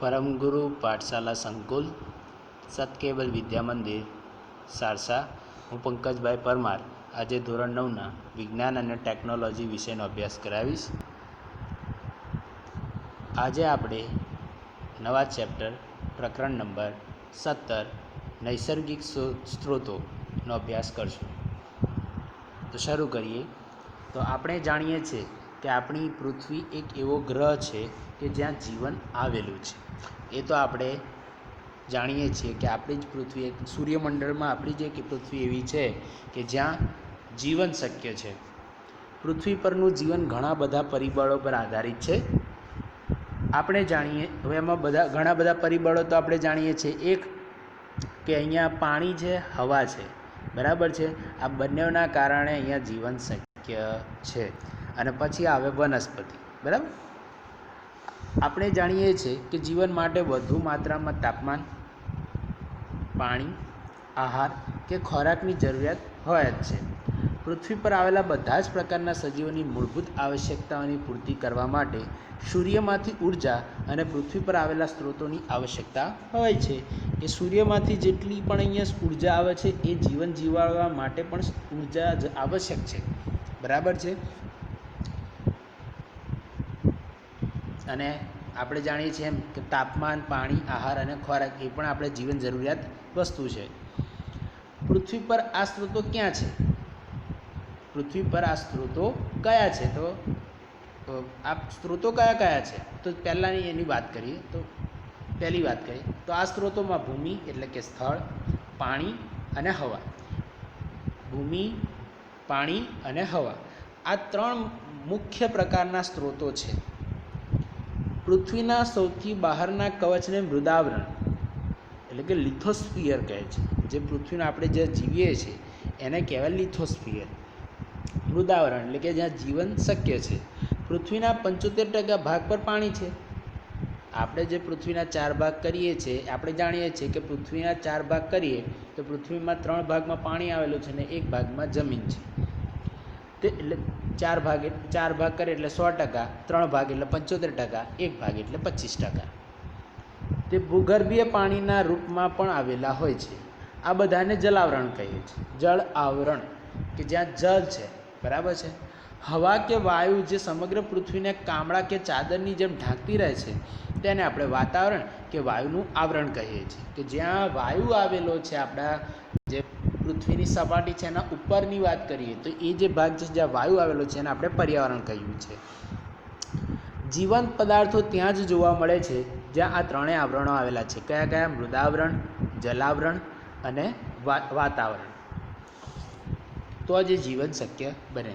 परमगुरु पाठशाला संकुल सतकेबल विद्या मंदिर सारसा। हूँ पंकजभाई परमार आज धोरण 9 विज्ञान और टेक्नोलॉजी विषयનો अभ्यास करावीश। आज आपणे नवा चैप्टर प्रकरण नंबर 17 नैसर्गिक स्त्रोतों अभ्यास करशुं। तो शुरू करिए। तो आपणे जाणीए छे कि आपणी पृथ्वी एक एवो ग्रह है कि ज्यां जीवन आवेलुं छे। ए तो आपणे जाणीए छीए कि आपणी ज पृथ्वी एक सूर्यमंडल में आपणी ज एक पृथ्वी एवी है कि ज्यां जीवन शक्य है। पृथ्वी परनुं जीवन घणा बधा परिबळों पर आधारित है। आपणे जाणीए हवे एमां घणा बधा परिबळों तो आपणे जाणीए छीए। एक कि अहींया पाणी है, हवा है, बराबर है। आ बंनेना कारणे अहींया जीवन शक्य है। अने पछी आवे वनस्पति, बराबर। आपणे जाणीए छीए कि जीवन माटे वधु मात्रा में तापमान, पाणी, आहार के खोराकनी जरूरियात होय ज छे। पृथ्वी पर आवेला बधा ज प्रकारना सजीवोनी मूलभूत आवश्यकताओनी पूर्ति करवा माटे सूर्यमांथी ऊर्जा अने पृथ्वी पर आवेला स्त्रोतोनी आवश्यकता होय छे। ए सूर्यमांथी जेटली पण अहींया ऊर्जा आवे छे ए जीवन जीवाडवा माटे पण ऊर्जा आवश्यक छे, बराबर छे। अने આપણે જાણીએ છીએ એમ કે તાપમાન, પાણી, આહાર અને ખોરાક એ પણ આપણે જીવન જરૂરિયાત વસ્તુ છે। પૃથ્વી પર આ સ્ત્રોતો ક્યાં છે? પૃથ્વી પર આ સ્ત્રોતો કયા છે? તો આ સ્ત્રોતો કયા કયા છે? તો પહેલાંની એની વાત કરીએ તો પહેલી વાત કરીએ તો આ સ્ત્રોતોમાં ભૂમિ એટલે કે સ્થળ, પાણી અને હવા। ભૂમિ, પાણી અને હવા આ ત્રણ મુખ્ય પ્રકારના સ્ત્રોતો છે। પૃથ્વીના સૌથી બહારના કવચને મૃદાવરણ એટલે કે લિથોસ્ફિયર કહે છે। જે પૃથ્વીના આપણે જે જીવીએ છીએ એને કહેવાય લિથોસ્ફિયર, મૃદાવરણ એટલે કે જ્યાં જીવન શક્ય છે। પૃથ્વીના 75% ભાગ પર પાણી છે। આપણે જે પૃથ્વીના 4 ભાગ કરીએ છીએ આપણે જાણીએ છીએ કે પૃથ્વીના 4 ભાગ કરીએ તો પૃથ્વીમાં 3 ભાગમાં પાણી આવેલું છે અને 1 ભાગમાં જમીન છે। તે એટલે 4 ભાગ કરે એટલે 100%, 3 ભાગ એટલે 75%, 1 ભાગ એટલે 25%। તે ભૂગર્ભીય પાણીના રૂપમાં પણ આવેલા હોય છે। આ બધાને જલાવરણ કહીએ છીએ। જળ આવરણ કે જ્યાં જળ છે, બરાબર છે। હવા કે વાયુ જે સમગ્ર પૃથ્વીને કામળા કે ચાદરની જેમ ઢાંકતી રહે છે તેને આપણે વાતાવરણ કે વાયુનું આવરણ કહીએ છીએ। કે જ્યાં વાયુ આવેલો છે, આપણા જે પૃથ્વીની સપાટી છે એના ઉપરની વાત કરીએ તો એ જે ભાગ છે જ્યાં વાયુ આવેલો છે એને આપણે પર્યાવરણ કહ્યું છે। જીવંત પદાર્થો ત્યાં જ જોવા મળે છે જ્યાં આ ત્રણેય આવરણો આવેલા છે। કયા કયા? મૃદાવરણ, જલાવરણ અને વાતાવરણ। તો જ જીવન શક્ય બને।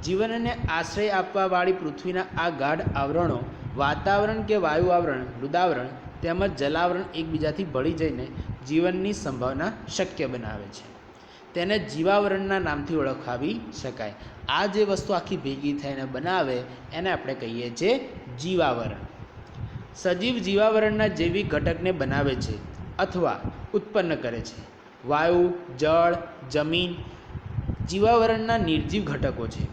જીવનને આશ્રય આપવાવાળી પૃથ્વીના આ ગાઢ આવરણો વાતાવરણ કે વાયુ આવરણ, મૃદાવરણ તેમજ જલાવરણ એકબીજાથી ભળી જઈને જીવનની સંભાવના શક્ય બનાવે છે। તેને જીવાવરણના નામથી ઓળખાવી શકાય। આ જે વસ્તુ આખી ભેગી થઈને બનાવે એને આપણે કહીએ છીએ જીવાવરણ। સજીવ જીવાવરણના જૈવિક ઘટકને બનાવે છે અથવા ઉત્પન્ન કરે છે। વાયુ, જળ, જમીન જીવાવરણના નિર્જીવ ઘટકો છે,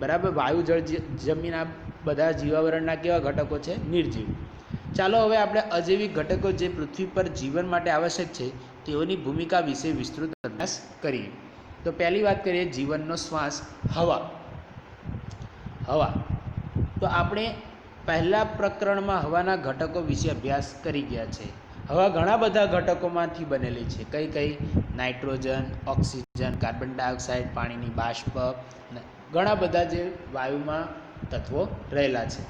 બરાબર। વાયુ, જળ, જમીન આ બધા જીવાવરણના કેવા ઘટકો છે? નિર્જીવ। ચાલો હવે આપણે અજૈવિક ઘટકો જે પૃથ્વી પર જીવન માટે આવશ્યક છે તેઓની ભૂમિકા વિશે વિસ્તૃત અભ્યાસ કરીએ। તો પહેલી વાત કરીએ જીવનનો શ્વાસ, હવા। હવા તો આપણે પહેલા પ્રકરણમાં હવાના ઘટકો વિશે અભ્યાસ કરી ગયા છે। હવા ઘણા બધા ઘટકોમાંથી બનેલી છે। કઈ કઈ? નાઇટ્રોજન, ઓક્સિજન, કાર્બન ડાયોક્સાઇડ, પાણીની બાષ્પ, ઘણા બધા જે વાયુમાં તત્વો રહેલા છે।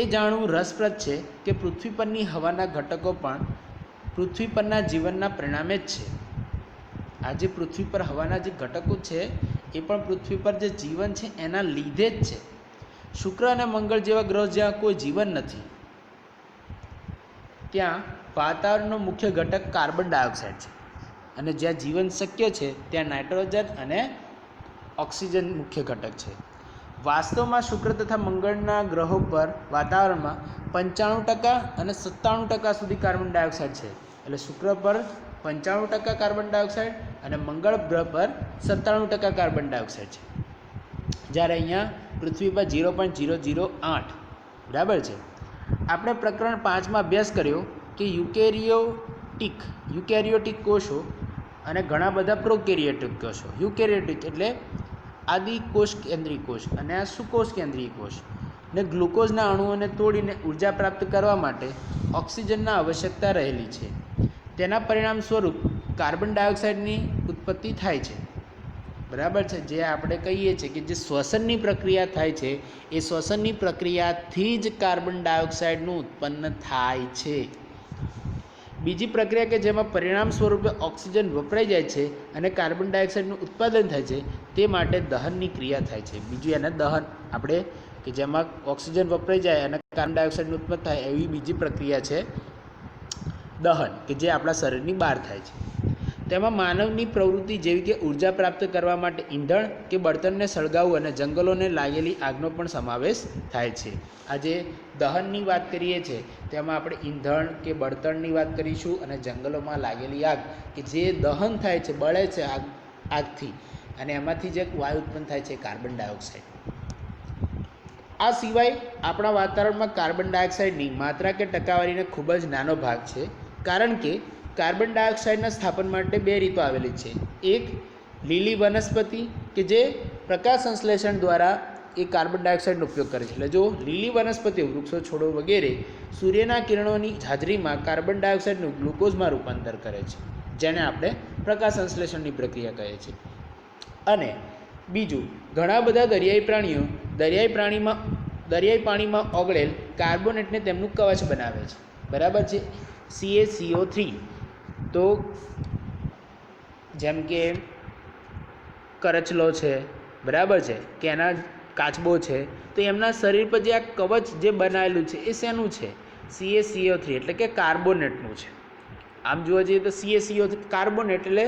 એ જાણવું રસપ્રદ છે કે પૃથ્વી પરની હવાના ઘટકો પણ પૃથ્વી પરના જીવનના પરિણામે જ છે। આજે પૃથ્વી પર હવાના જે ઘટકો છે એ પણ પૃથ્વી પર જે જીવન છે એના લીધે જ છે। શુક્ર અને મંગળ જેવા ગ્રહ જ્યાં કોઈ જીવન નથી ત્યાં વાતાવરણનો મુખ્ય ઘટક કાર્બન ડાયોક્સાઇડ છે અને જ્યાં જીવન શક્ય છે ત્યાં નાઇટ્રોજન અને ઓક્સિજન મુખ્ય ઘટક છે। વાસ્તવમાં શુક્ર તથા મંગળના ગ્રહો પર વાતાવરણમાં 95% અને 97% સુધી કાર્બન ડાયોક્સાઇડ છે। એટલે શુક્ર પર 95% કાર્બન ડાયોક્સાઇડ અને મંગળ ગ્રહ પર 97% કાર્બન ડાયોક્સાઇડ છે, જ્યારે અહીંયા પૃથ્વી પર 0.008, બરાબર છે। આપણે પ્રકરણ 5માં અભ્યાસ કર્યો કે યુકેરિયોટિક કોષો અને ઘણા બધા પ્રોકેરિયોટિક કોષો. યુકેરિયોટિક એટલે આદિ કોષ કેન્દ્રીય કોષ અને આ સુકોષ કેન્દ્રીય કોષ ને ગ્લુકોઝના અણુઓને તોડીને ઉર્જા પ્રાપ્ત કરવા માટે ઓક્સિજનના આવશ્યકતા રહેલી છે. તેના પરિણામ સ્વરૂપ કાર્બન ડાયોક્સાઇડની ઉત્પત્તિ થાય છે. બરાબર છે. જે આપણે કહીએ છીએ કે જે શ્વસનની પ્રક્રિયા થાય છે એ શ્વસનની પ્રક્રિયાથી જ કાર્બન ડાયોક્સાઇડનું ઉત્પન્ન થાય છે. બીજી પ્રક્રિયા કે જેમાં પરિણામ સ્વરૂપે ઓક્સિજન વપરાઈ જાય છે અને કાર્બન ડાયોક્સાઇડનું ઉત્પાદન થાય છે તે માટે દહનની ક્રિયા થાય છે. બીજું એને દહન આપણે કે જેમાં ઓક્સિજન વપરાઈ જાય અને કાર્બન ડાયોક્સાઇડનું ઉત્પન્ન થાય એવી બીજી પ્રક્રિયા છે દહન, કે જે આપણા શરીરની બહાર થાય છે. તેમાં માનવની પ્રવૃત્તિ જેવી કે ઉર્જા પ્રાપ્ત કરવા માટે ઈંધણ કે બળતણને સળગાવવું અને જંગલોને લાગેલી આગનો પણ સમાવેશ થાય છે. આજે દહનની વાત કરીએ છીએ તેમાં આપણે ઈંધણ કે બળતણની વાત કરીશું અને જંગલોમાં લાગેલી આગ કે જે દહન થાય છે, બળે છે આગથી અને એમાંથી જે વાયુ ઉત્પન્ન થાય છે કાર્બન ડાયોક્સાઇડ. આ સિવાય આપણા વાતાવરણમાં કાર્બન ડાયોક્સાઇડની માત્રા કે ટકાવારીનો ખૂબ જ નાનો ભાગ છે, કારણ કે કાર્બન ડાયોક્સાઇડના સ્થાપન માટે બે રીતો આવેલી છે. એક લીલી વનસ્પતિ કે જે પ્રકાશ સંશ્લેષણ દ્વારા એ કાર્બન ડાયોક્સાઇડનો ઉપયોગ કરે છે. એટલે જો લીલી વનસ્પતિઓ, વૃક્ષો, છોડો વગેરે સૂર્યના કિરણોની હાજરીમાં કાર્બન ડાયોક્સાઇડનું ગ્લુકોઝમાં રૂપાંતર કરે છે, જેને આપણે પ્રકાશ સંશ્લેષણની પ્રક્રિયા કહે છે. અને બીજું, ઘણા બધા દરિયાઈ પ્રાણીઓ દરિયાઈ પાણીમાં ઓગળેલ કાર્બોનેટને તેમનું કવચ બનાવે છે. બરાબર છે. CaCO3 તો જેમ કે કરચલો છે, બરાબર છે, કે એના કાચબો છે, તો એમના શરીર પર જે આ કવચ જે બનાવેલું છે એ શેનું છે? CaCO3 એટલે કે કાર્બોનેટનું છે. આમ જોવા જઈએ તો CaCO3 કાર્બોનેટ એટલે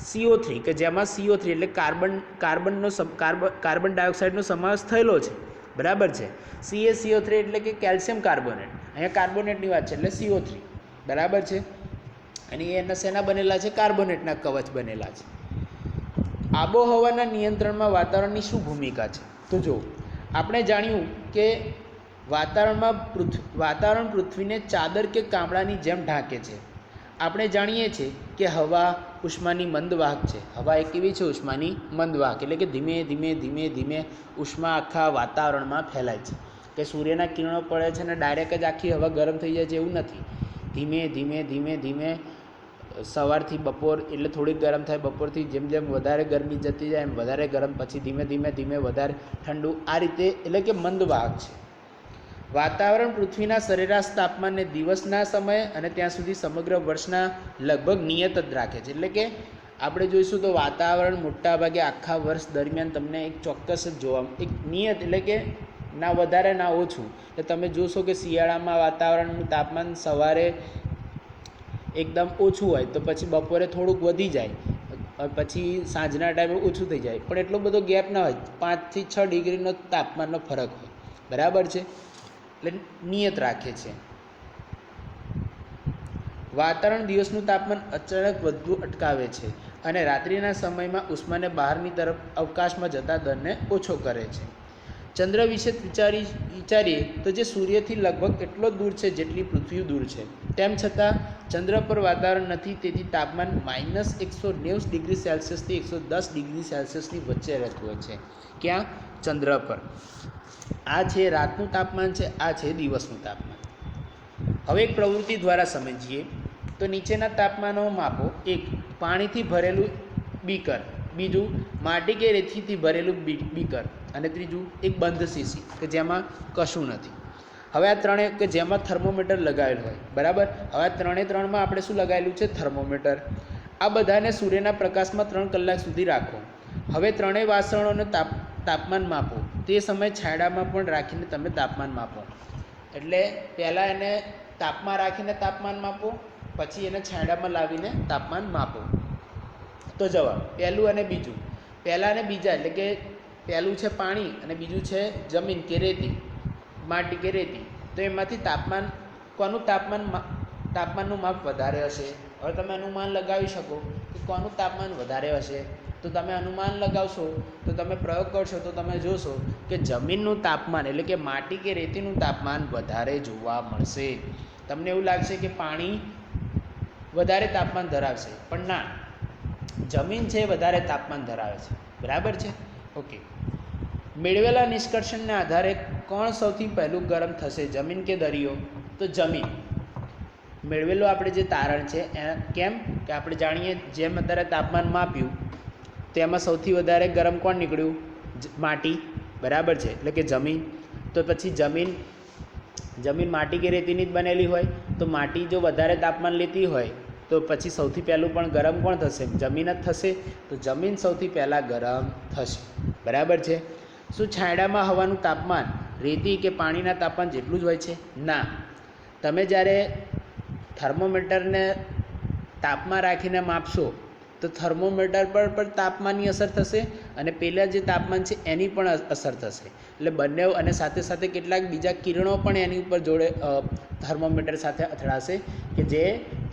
CO3 કે જેમાં CO3 એટલે કાર્બન ડાયોક્સાઇડનો સમાવેશ થયેલો છે. બરાબર છે. CaCO3 એટલે કે કેલ્શિયમ કાર્બોનેટ. અહીંયા કાર્બોનેટની વાત છે એટલે CO3. બરાબર છે. અને એના શેના બનેલા છે? કાર્બોનેટના કવચ બનેલા છે. આબોહવાના નિયંત્રણમાં વાતાવરણની શું ભૂમિકા છે? તો જો આપણે જાણ્યું કે વાતાવરણ પૃથ્વીને ચાદર કે કામળાની જેમ ઢાંકે છે. આપણે જાણીએ છીએ કે હવા ઉષ્માની મંદવાહક છે. હવા એક એવી છે ઉષ્માની મંદવાહક, એટલે કે ધીમે ધીમે ધીમે ધીમે ઉષ્મા આખા વાતાવરણમાં ફેલાય છે. કે સૂર્યના કિરણો પડે છે અને ડાયરેક્ટ જ આખી હવા ગરમ થઈ જાય છે એવું નથી. ધીમે ધીમે ધીમે ધીમે સવારથી બપોર એટલે થોડીક ગરમ થાય, બપોરથી જેમ જેમ વધારે ગરમી જતી જાય એમ વધારે ગરમ, પછી ધીમે ધીમે ધીમે વધારે ઠંડુ, આ રીતે એટલે કે મંદવાહક છે. વાતાવરણ પૃથ્વીના સરેરાશ તાપમાનને દિવસના સમયે અને ત્યાં સુધી સમગ્ર વર્ષના લગભગ નિયત જ રાખે છે. એટલે કે આપણે જોઈશું તો વાતાવરણ મોટાભાગે આખા વર્ષ દરમિયાન તમને એક ચોક્કસ જ જોવા, એક નિયત એટલે કે ના વધારે ના ઓછું. એટલે તમે જોશો કે શિયાળામાં વાતાવરણનું તાપમાન સવારે એકદમ ઓછું હોય તો પછી બપોરે થોડુંક વધી જાય, પછી સાંજના ટાઈમે ઓછું થઈ જાય, પણ એટલો બધો ગેપ ના હોય. 5 થી 6 ડિગ્રીનો તાપમાનનો ફરક હોય. બરાબર છે. એટલે નિયત રાખે છે. વાતાવરણ દિવસનું તાપમાન અચાનક વધતું અટકાવે છે અને રાત્રિના સમયમાં ઉષ્માને બહારની તરફ અવકાશમાં જતા દરને ઓછો કરે છે. ચંદ્ર વિશે વિચારીએ તો જે સૂર્યથી લગભગ એટલો દૂર છે જેટલી પૃથ્વી દૂર છે, તેમ છતાં ચંદ્ર પર વાતાવરણ નથી, તેથી તાપમાન -190 ડિગ્રી સેલ્સિયસથી 110 ડિગ્રી સેલ્સિયસની વચ્ચે રહેતું હોય છે. ક્યાં? ચંદ્ર પર. આ છે રાતનું તાપમાન છે, આ છે દિવસનું તાપમાન. હવે એક પ્રવૃત્તિ દ્વારા સમજીએ તો નીચેના તાપમાનો માપો. એક, પાણીથી ભરેલું બીકર. બીજું, માટી કે રેતીથી ભરેલું બીકર. અને ત્રીજું, એક બંધ શીશી કે જેમાં કશું નથી. હવે આ ત્રણે કે જેમાં થર્મોમીટર લગાવેલું હોય. બરાબર. હવે આ ત્રણેમાં આપણે શું લગાવેલું છે? થર્મોમીટર. આ બધાને સૂર્યના પ્રકાશમાં 3 કલાક સુધી રાખો. હવે ત્રણેય વાસણોને તાપમાન માપો. તે સમયે છાંયડામાં પણ રાખીને તમે તાપમાન માપો. એટલે પહેલાં એને તાપમાં રાખીને તાપમાન માપો, પછી એને છાંયડામાં લાવીને તાપમાન માપો. તો જવાબ પહેલું અને બીજું. પહેલાં અને બીજા એટલે કે પહેલું છે પાણી અને બીજું છે જમીન કે રેતી, માટી કે રેતી. તો એમાંથી કોનું તાપમાનનું માપ વધારે હશે? હવે તમે અનુમાન લગાવી શકો કે કોનું તાપમાન વધારે હશે. તો તમે અનુમાન લગાવશો, તો તમે પ્રયોગ કરશો તો તમે જોશો કે જમીનનું તાપમાન એટલે કે માટી કે રેતીનું તાપમાન વધારે જોવા મળશે. તમને એવું લાગશે કે પાણી વધારે તાપમાન ધરાવશે, પણ ના, જમીન છે વધારે તાપમાન ધરાવે છે. બરાબર છે? ઓકે. મેળવેલા નિષ્કર્ષણના આધારે કોણ સૌથી પહેલું ગરમ થશે, જમીન કે દરિયો? તો જમીન. મેળવેલું આપણે જે તારણ છે કેમ કે આપણે જાણીએ જેમ અત્યારે તાપમાન માપ્યું તેમાં સૌથી વધારે ગરમ કોણ નીકળ્યું? માટી. બરાબર છે? એટલે કે જમીન. તો પછી જમીન માટી કે રેતીની જ બનેલી હોય, તો માટી જો વધારે તાપમાન લેતી હોય તો પછી સૌથી પહેલું પણ ગરમ કોણ થશે? જમીન જ થશે. તો જમીન સૌથી પહેલાં ગરમ થશે. બરાબર છે? શું છાંયડામાં હવાનું તાપમાન રેતી કે પાણીના તાપમાન જેટલું જ હોય છે? ના. તમે જ્યારે થર્મોમીટરને તાપમાં રાખીને માપશો તો થર્મોમીટર પર પણ તાપમાનની અસર થશે અને પહેલાં જે તાપમાન છે એની પણ અસર થશે. એટલે બંને, અને સાથે સાથે કેટલાક બીજા કિરણો પણ એની ઉપર જોડે થર્મોમીટર સાથે અથડાશે કે જે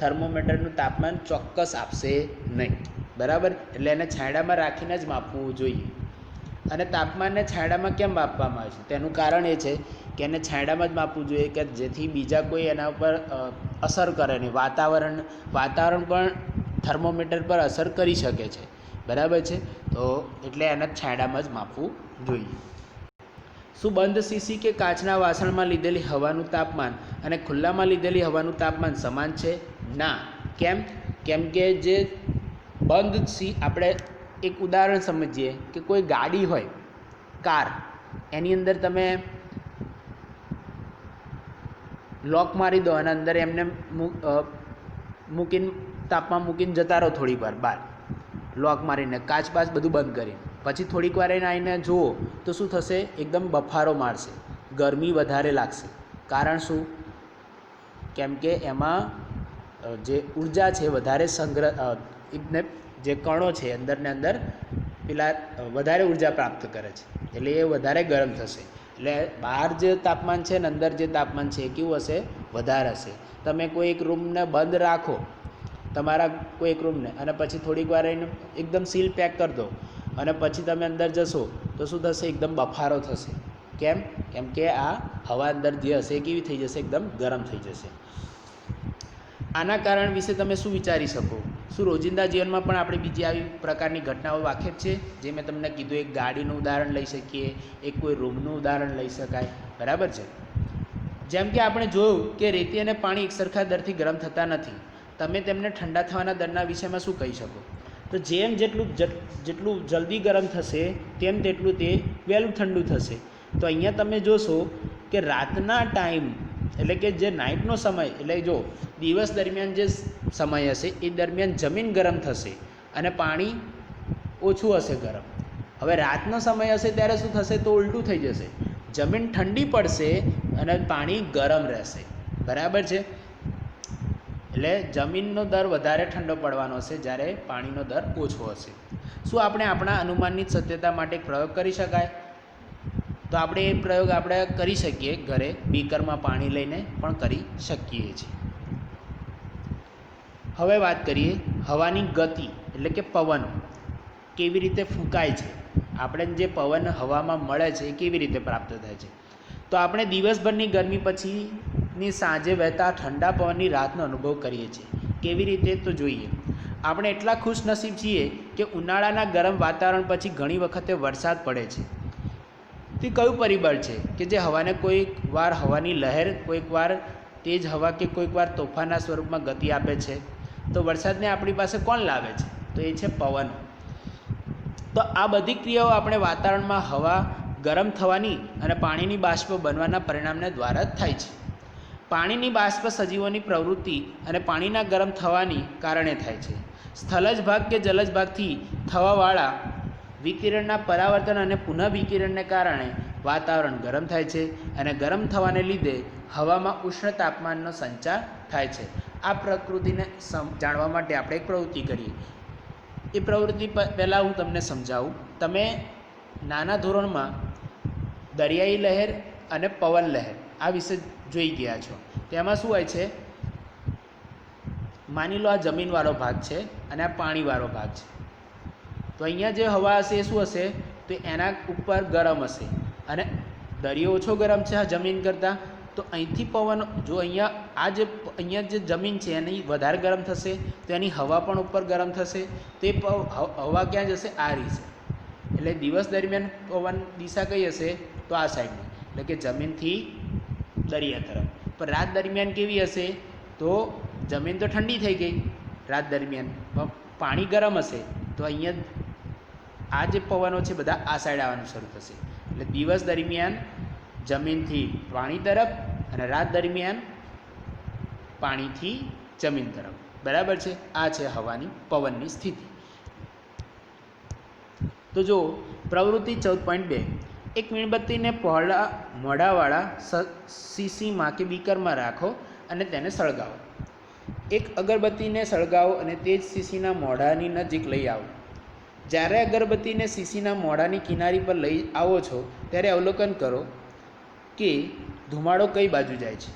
થર્મોમીટરનું તાપમાન ચોક્કસ આપશે નહીં. બરાબર? એટલે એને છાંયડામાં રાખીને જ માપવું જોઈએ. અને તાપમાનને છાંયડામાં કેમ માપવામાં આવે છે? તેનું કારણ એ છે કે એને છાંયડામાં જ માપવું જોઈએ કે જેથી બીજા કોઈ એના ઉપર અસર કરે નહીં. વાતાવરણ પણ થર્મોમીટર પર અસર કરી શકે છે. બરાબર છે? તો એટલે એને છાંયડામાં જ માપવું જોઈએ. શું બંધ શીશી કે કાચના વાસણમાં લીધેલી હવાનું તાપમાન અને ખુલ્લામાં લીધેલી હવાનું તાપમાન સમાન છે? ના. કેમ? કેમ કે જે બંધ આપણે એક ઉદાહરણ સમજીએ કે કોઈ ગાડી હોય, કાર, એની અંદર તમે લોક મારી દો અને અંદર એમને મૂકીને તાપમાં મૂકીને જતા રહો થોડીક વાર બહાર, લોક મારીને કાચ બાચ બધું બંધ કરીને, પછી થોડીક વાર એને આવીને જુઓ તો શું થશે? એકદમ બફારો મારશે, ગરમી વધારે લાગશે. કારણ શું? કેમ કે એમાં જે ઉર્જા છે વધારે સંગ્રહ, એકને જે કણો છે અંદરને અંદર પેલા વધારે ઉર્જા પ્રાપ્ત કરે છે, એટલે એ વધારે ગરમ થશે. એટલે બહાર જે તાપમાન છે ને અંદર જે તાપમાન છે એ કેવું હશે? વધારે હશે. તમે કોઈ એક રૂમને બંધ રાખો, તમારા કોઈ એક રૂમને, અને પછી થોડીક વાર એને એકદમ સીલ પેક કરી દો અને પછી તમે અંદર જશો તો શું થશે? એકદમ બફારો થશે. કેમ? કેમ કે આ હવા અંદર જે હશે એ કેવી થઈ જશે? એકદમ ગરમ થઈ જશે. આના કારણ વિશે તમે શું વિચારી શકો? શું રોજિંદા જીવનમાં પણ આપણે બીજી આવી પ્રકારની ઘટનાઓ વાકેફ છે? જે મેં તમને કીધું, એક ગાડીનું ઉદાહરણ લઈ શકીએ, એક કોઈ રૂમનું ઉદાહરણ લઈ શકાય. બરાબર છે? જેમ કે આપણે જોયું કે રેતી અને પાણી એક સરખા દરથી ગરમ થતા નથી. તમે તેમને ઠંડા થવાના દરના વિષયમાં શું કહી શકો? તો જેટલું જલ્દી ગરમ થશે તેમ તેટલું તે વહેલું ઠંડુ થશે. તો અહીંયા તમે જોશો કે રાતના ટાઈમ, એટલે કે જે નાઇટનો સમય, એટલે જો દિવસ દરમિયાન જે સમય હશે એ દરમિયાન જમીન ગરમ થશે અને પાણી ઓછું હશે ગરમ. હવે રાતનો સમય હશે ત્યારે શું થશે? તો ઉલટું થઈ જશે, જમીન ઠંડી પડશે અને પાણી ગરમ રહેશે. બરાબર છે? એટલે જમીનનો દર વધારે ઠંડો પડવાનો હશે જ્યારે પાણીનો દર ઓછો હશે. શું આપણે આપણા અનુમાનની સત્યતા માટે પ્રયોગ કરી શકાય? તો આપણે એ પ્રયોગ આપણે કરી શકીએ ઘરે, બીકરમાં પાણી લઈને પણ કરી શકીએ છીએ. હવે વાત કરીએ હવાની ગતિ, એટલે કે પવન કેવી રીતે ફૂંકાય છે. આપણે જે પવન હવામાં મળે છે એ કેવી રીતે પ્રાપ્ત થાય છે? તો આપણે દિવસભરની ગરમી પછીની સાંજે વહેતા ઠંડા પવનની રાતનો અનુભવ કરીએ છીએ. કેવી રીતે? તો જોઈએ. આપણે એટલા ખુશનસીબ છીએ કે ઉનાળાના ગરમ વાતાવરણ પછી ઘણી વખતે વરસાદ પડે છે. તે કયું પરિબળ છે કે જે હવાને કોઈક વાર હવાની લહેર, કોઈક વાર તેજ હવા કે કોઈક વાર તોફાનના સ્વરૂપમાં ગતિ આપે છે? તો વરસાદને આપણી પાસે કોણ લાવે છે? તો એ છે પવન. તો આ બધી ક્રિયાઓ આપણે વાતાવરણમાં હવા ગરમ થવાની અને પાણીની બાષ્પ બનવાના પરિણામને દ્વારા જ થાય છે. પાણીની બાષ્પ સજીવોની પ્રવૃત્તિ અને પાણીના ગરમ થવાની કારણે થાય છે. સ્થલજ ભાગ કે જલજ ભાગથી થવાવાળા વિકિરણના પરાવર્તન અને પુનઃ વિકિરણને કારણે વાતાવરણ ગરમ થાય છે અને ગરમ થવાને લીધે હવામાં ઉષ્ણ તાપમાનનો સંચાર થાય છે. આ પ્રકૃતિને જાણવા માટે આપણે એક પ્રવૃત્તિ કરીએ. એ પ્રવૃત્તિ પહેલાં હું તમને સમજાવું. તમે નાના ધોરણમાં દરિયાઈ લહેર અને પવન લહેર આ વિશે જોઈ ગયા છો. તેમાં શું હોય છે? માની લો આ જમીનવાળો ભાગ છે અને આ પાણીવાળો ભાગ છે. તો અહીંયા જે હવા હશે એ શું હશે, તો એના ઉપર ગરમ હશે, અને દરિયો ઓછો ગરમ છે જમીન કરતાં, તો અહીંથી પવન જો અહીંયા જે જમીન છે એની વધારે ગરમ થશે તો એની હવા પણ ઉપર ગરમ થશે, તો એ હવા ક્યાં જશે, આ રીતે. એટલે દિવસ દરમિયાન પવન દિશા કઈ હશે, તો આ સાઈડની, એટલે કે જમીનથી દરિયા તરફ. પણ રાત દરમિયાન કેવી હશે, તો જમીન તો ઠંડી થઈ ગઈ રાત દરમિયાન, પણ પાણી ગરમ હશે, તો અહીંયા આ જે પવનો છે બધા આ સાઈડ આવવાનું શરૂ થશે. એટલે દિવસ દરમિયાન જમીનથી પાણી તરફ અને રાત દરમિયાન પાણીથી જમીન તરફ. બરાબર છે. આ છે હવાની પવનની સ્થિતિ. તો જો પ્રવૃત્તિ 14.2, એક મીણબત્તીને પહોળા મોઢાવાળા શીશીમાં કે બીકરમાં રાખો અને તેને સળગાવો. એક અગરબત્તીને સળગાવો અને તે જ શીશીના મોઢાની નજીક લઈ આવો. જ્યારે અગરબત્તીને શીશીના મોઢાની કિનારી પર લઈ આવો છો ત્યારે અવલોકન કરો કે ધુમાડો કઈ બાજુ જાય છે.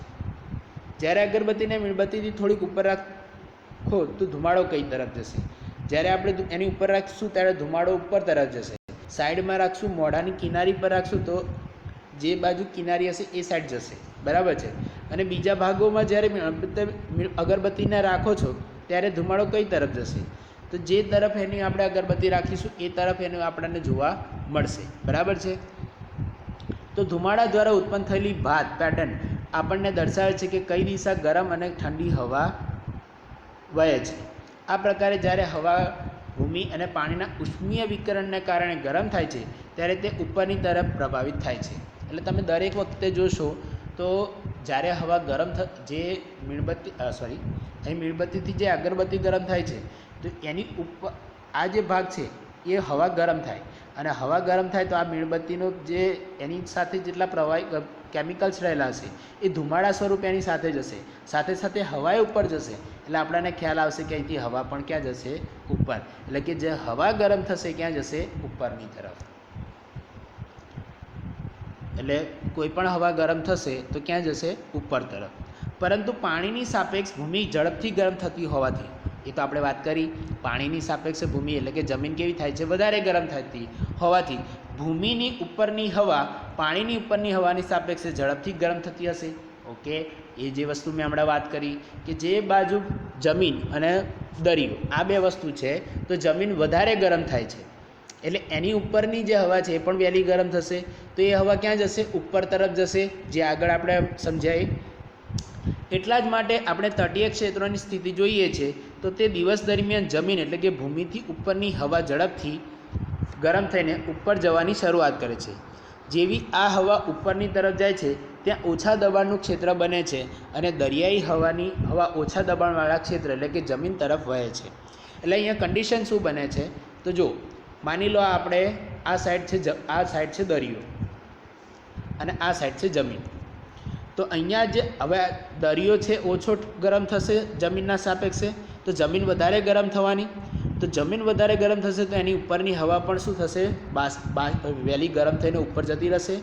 જ્યારે અગરબત્તીને મીણબત્તીથી થોડીક ઉપર રાખો તો ધુમાડો કઈ તરફ જશે. જ્યારે આપણે એની ઉપર રાખીશું ત્યારે ધુમાડો ઉપર તરફ જશે. સાઈડમાં રાખશું, મોઢાની કિનારી પર રાખશું તો જે બાજુ કિનારી હશે એ સાઈડ જશે. બરાબર છે. અને બીજા ભાગોમાં જ્યારે અગરબત્તીને રાખો છો ત્યારે ધુમાડો કઈ તરફ જશે, તો જે તરફ એની આપણે અગરબત્તી રાખીશું એ તરફ એનું આપણને જોવા મળશે. બરાબર છે. તો ધુમાડા દ્વારા ઉત્પન્ન થયેલી ભાત પેટર્ન આપણને દર્શાવે છે કે કઈ દિશા ગરમ અને ઠંડી હવા વહે છે. આ પ્રકારે જ્યારે હવા ભૂમિ અને પાણીના ઉષ્મીય વિકરણને કારણે ગરમ થાય છે ત્યારે તે ઉપરની તરફ પ્રભાવિત થાય છે. એટલે તમે દરેક વખતે જોશો તો જ્યારે હવા ગરમ અહીં મીણબત્તીથી જે અગરબત્તી ગરમ થાય છે તો એની ઉપર આ જે ભાગ છે એ હવા ગરમ થાય, અને હવા ગરમ થાય તો આ મીણબત્તીનો જે એની સાથે જેટલા પ્રવાહી કેમિકલ્સ રહેલા હશે એ ધુમાડા સ્વરૂપે એની સાથે જશે, સાથે સાથે હવાએ ઉપર જશે. એટલે આપણને ખ્યાલ આવશે કે અહીંથી હવા પણ ક્યાં જશે, ઉપર. એટલે કે જે હવા ગરમ થશે ક્યાં જશે, ઉપરની તરફ. એટલે કોઈ પણ હવા ગરમ થશે તો ક્યાં જશે, ઉપર તરફ. પરંતુ પાણીની સાપેક્ષ ભૂમિ ઝડપથી ગરમ થતી હોવાથી, એ તો આપણે વાત કરી, પાણીની સાપેક્ષે ભૂમિ એટલે કે જમીન કેવી થાય છે, વધારે ગરમ થતી હોવાથી ભૂમિની ઉપરની હવા પાણીની ઉપરની હવાની સાપેક્ષે ઝડપથી ગરમ થતી હશે. ઓકે. એ જે વસ્તુ મેં હમણાં વાત કરી કે જે બાજુ જમીન અને દરિયો આ બે વસ્તુ છે તો જમીન વધારે ગરમ થાય છે, એટલે એની ઉપરની જે હવા છે એ પણ વહેલી ગરમ થશે. તો એ હવા ક્યાં જશે, ઉપર તરફ જશે, જે આગળ આપણે સમજાય. એટલા જ માટે આપણે તટીય ક્ષેત્રોની સ્થિતિ જોઈએ છે તો તે દિવસ દરમિયાન જમીન એટલે કે ભૂમિથી ઉપરની હવા ઝડપથી ગરમ થઈને ઉપર જવાની શરૂઆત કરે છે. જેવી આ હવા ઉપરની તરફ જાય છે ત્યાં ઓછા દબાણનું ક્ષેત્ર બને છે અને દરિયાઈ હવા ઓછા દબાણવાળા ક્ષેત્ર એટલે કે જમીન તરફ વહે છે. એટલે અહીંયા કન્ડિશન શું બને છે, તો જો માની લો આપણે આ સાઈડ છે દરિયો અને આ સાઈડ છે જમીન. તો અહીંયા જે હવે દરિયો છે ઓછો ગરમ થશે જમીનના સાપેક્ષે, તો જમીન વધારે ગરમ થવાની. તો જમીન વધારે ગરમ થશે તો એની ઉપરની હવા પણ શું થશે, વહેલી ગરમ થઈને ઉપર જતી રહેશે.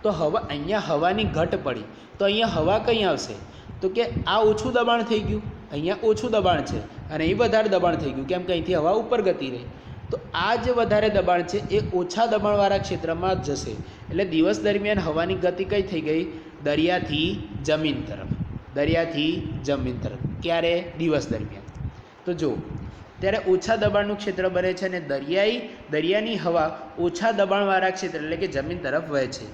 તો અહીંયા હવાની ઘટ પડી તો અહીંયા હવા કઈ આવશે, તો કે આ ઓછું દબાણ થઈ ગયું, અહીંયા ઓછું દબાણ છે અને અહીં વધારે દબાણ થઈ ગયું, કેમ કે અહીંથી હવા ઉપર ગતિ રહી. તો આ જે વધારે દબાણ છે એ ઓછા દબાણવાળા ક્ષેત્રમાં જશે. એટલે દિવસ દરમિયાન હવાની ગતિ કઈ થઈ ગઈ, દરિયાથી જમીન તરફ, દરિયાથી જમીન તરફ. ક્યારે, દિવસ દરમિયાન. તો જો ત્યારે ઓછા દબાણનું ક્ષેત્ર બને છે અને દરિયાની હવા ઓછા દબાણવાળા ક્ષેત્ર એટલે કે જમીન તરફ વહે છે.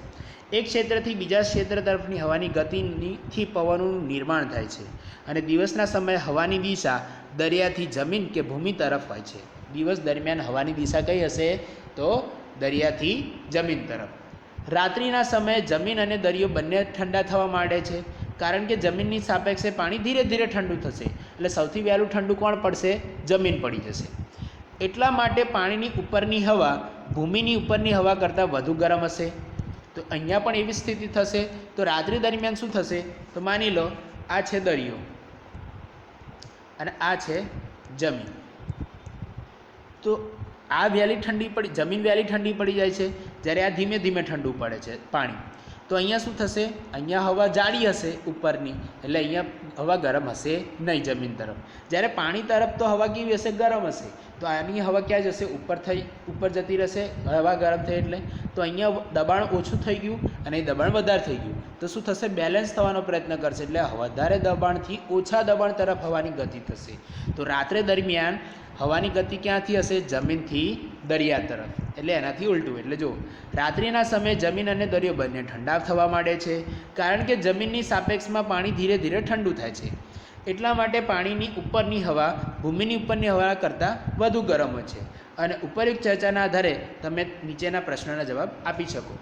એક ક્ષેત્રથી બીજા ક્ષેત્ર તરફની હવાની ગતિથી પવનનું નિર્માણ થાય છે અને દિવસના સમયે હવાની દિશા દરિયાથી જમીન કે ભૂમિ તરફ હોય છે. દિવસ દરમિયાન હવાની દિશા કઈ હશે, તો દરિયાથી જમીન તરફ. રાત્રિના સમયે જમીન અને દરિયો બંને ઠંડા થવા માંડે છે, કારણ કે જમીનની સાપેક્ષે પાણી ધીરે ધીરે ઠંડુ થશે. એટલે સૌથી વહેલું ઠંડુ કોણ પડશે, જમીન પડી જશે. એટલા માટે પાણીની ઉપરની હવા ભૂમિની ઉપરની હવા કરતાં વધુ ગરમ હશે. તો અહીંયા પણ એવી સ્થિતિ થશે. તો રાત્રિ દરમિયાન શું થશે, તો માની લો આ છે દરિયો અને આ છે જમીન. તો આ જમીન વહેલી ઠંડી પડી જાય છે, જ્યારે આ ધીમે ધીમે ઠંડુ પડે છે પાણી. તો અહીંયા શું થશે, અહીંયા હવા જાડી હશે ઉપરની, એટલે અહીંયા હવા ગરમ હશે નહીં જમીન તરફ. જ્યારે પાણી તરફ તો હવા કેવી હશે, ગરમ હશે, તો આની હવા ક્યાં જશે? ઉપર જતી રહેશે, હવા ગરમ થઈ એટલે. તો અહીંયા દબાણ ઓછું થઈ ગયું અને દબાણ વધારે થઈ ગયું, તો શું થશે? બેલેન્સ થવાનો પ્રયત્ન કરશે, એટલે વધારે દબાણથી ઓછા દબાણ તરફ હવાની ગતિ થશે. તો રાત્રે દરમિયાન હવાની ગતિ ક્યાંથી હશે? જમીનથી દરિયા તરફ, એટલે એનાથી ઉલટું. એટલે જો રાત્રિના સમયે જમીન અને દરિયો બંને ઠંડા થવા માંડે છે, કારણ કે જમીનની સાપેક્ષમાં પાણી ધીરે ધીરે ઠંડુ થાય છે. એટલા માટે પાણીની ઉપરની હવા ભૂમિની ઉપરની હવા કરતાં વધુ ગરમ હોય છે. અને ઉપરોક્ત ચર્ચાના આધારે તમે નીચેના પ્રશ્નોના જવાબ આપી શકો.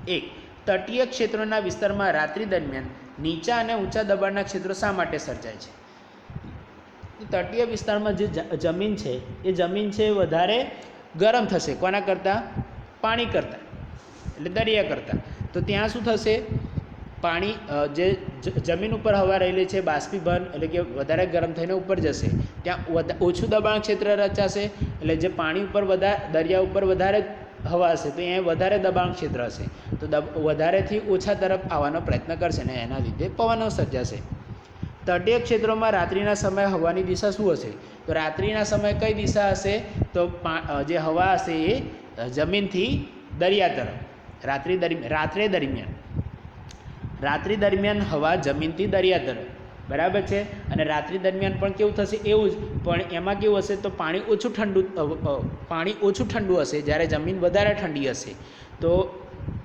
1. તટીય ક્ષેત્રોના વિસ્તારમાં રાત્રિ દરમિયાન નીચા અને ઊંચા દબાણના ક્ષેત્રો શા માટે સર્જાય છે? તટીય વિસ્તારમાં જે જમીન છે એ જમીન છે વધારે ગરમ થશે. કોના કરતાં? પાણી કરતાં, એટલે દરિયા કરતાં. તો ત્યાં શું થશે? પાણી જે જમીન ઉપર હવા રહેલી છે બાષ્પીભવન, એટલે કે વધારે ગરમ થઈને ઉપર જશે. ત્યાં ઓછું દબાણ ક્ષેત્ર રચાશે, એટલે જે પાણી ઉપર દરિયા ઉપર વધારે હવા હશે તો અહીંયા વધારે દબાણ ક્ષેત્ર હશે, તો વધારેથી ઓછા તરફ આવવાનો પ્રયત્ન કરશે ને એના લીધે પવનો સર્જાશે. તટીય ક્ષેત્રોમાં રાત્રિના સમયે હવાની દિશા શું હશે? તો રાત્રિના સમયે કઈ દિશા હશે? તો જે હવા હશે એ જમીનથી દરિયા તરફ. રાત્રિ દરમિયાન હવા જમીનથી દરિયા તરફ, બરાબર છે. અને રાત્રિ દરમિયાન પણ કેવું થશે? એવું જ, પણ એમાં કેવું હશે? તો પાણી ઓછું ઠંડુ હશે, જ્યારે જમીન વધારે ઠંડી હશે. તો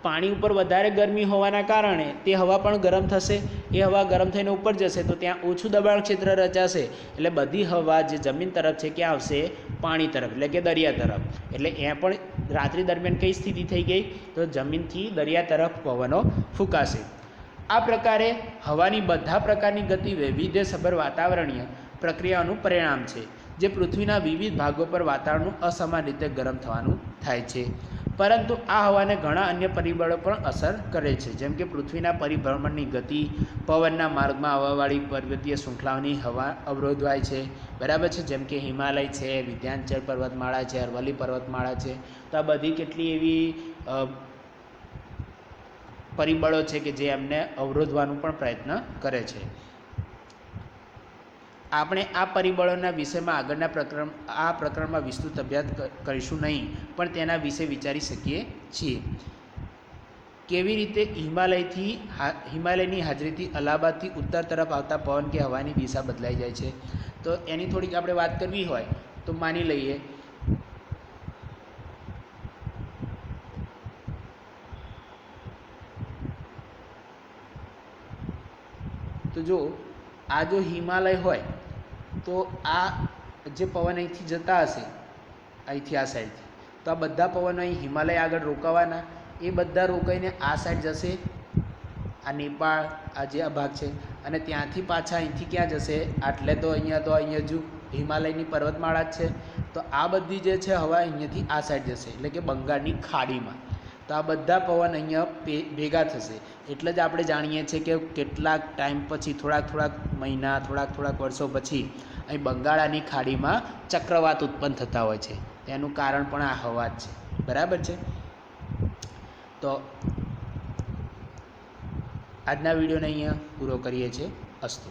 પાણી ઉપર વધારે ગરમી હોવાના કારણે તે હવા પણ ગરમ થશે. એ હવા ગરમ થઈને ઉપર જશે તો ત્યાં ઓછું દબાણ ક્ષેત્ર રચાશે, એટલે બધી હવા જે જમીન તરફ છે ક્યાં આવશે? પાણી તરફ, એટલે કે દરિયા તરફ. એટલે ત્યાં પણ રાત્રિ દરમિયાન કઈ સ્થિતિ થઈ ગઈ? તો જમીનથી દરિયા તરફ પવનો ફૂંકાશે. આ પ્રકારે હવાની બધા પ્રકારની ગતિ વૈવિધ્યસભર વાતાવરણીય પ્રક્રિયાઓનું પરિણામ છે, જે પૃથ્વીના વિવિધ ભાગો પર વાતાવરણનું અસમાન રીતે ગરમ થવાનું થાય છે. પરંતુ આ હવાને ઘણા અન્ય પરિબળો પણ અસર કરે છે, જેમ કે પૃથ્વીના પરિભ્રમણની ગતિ, પવનના માર્ગમાં આવવાવાળી પર્વતીય શૃંખલાઓની હવા અવરોધવાય છે, બરાબર છે. જેમ કે હિમાલય છે, વિંધ્યાચલ પર્વતમાળા છે, અરવલ્લી પર્વતમાળા છે. તો આ બધી કેટલી એવી પરિબળો છે કે જે એમને અવરોધવાનું પણ પ્રયત્ન કરે છે. આપણે આ પરિબળોના વિષયમાં આગળના પ્રકરણમાં વિસ્તૃત અભ્યાસ કરીશું નહીં, પણ તેના વિશે વિચારી શકીએ છીએ. કેવી રીતે હિમાલયની હાજરીથી અલ્હાબાદથી ઉત્તર તરફ આવતા પવન કે હવાની દિશા બદલાઈ જાય છે. તો એની થોડીક આપણે વાત કરવી હોય તો માની લઈએ તો જો આ જો હિમાલય હોય તો આ જે પવન અહીંથી જતા હશે, અહીંથી આ સાઈડથી, તો આ બધા પવનો અહીં હિમાલય આગળ રોકાવાના, એ બધા રોકાઈને આ સાઈડ જશે, આ નેપાળ, આ જે આ ભાગ છે, અને ત્યાંથી પાછા અહીંથી ક્યાં જશે? આટલે તો અહીંયા જો હિમાલયની પર્વતમાળા જ છે. તો આ બધી જે છે હવા અહીંયાથી આ સાઈડ જશે, એટલે કે બંગાળની ખાડીમાં. તો આ બધા પવન અહીંયા ભેગા થશે. એટલે જ આપણે જાણીએ છીએ કે કેટલાક ટાઈમ પછી, થોડાક મહિના, થોડાક વર્ષો પછી અહીં બંગાળાની ખાડીમાં ચક્રવાત ઉત્પન્ન થતા હોય છે. એનું કારણ પણ આ હવા જ છે, બરાબર છે. તો આજના વિડીયોને અહીંયા પૂરો કરીએ છીએ. અસ્તુ.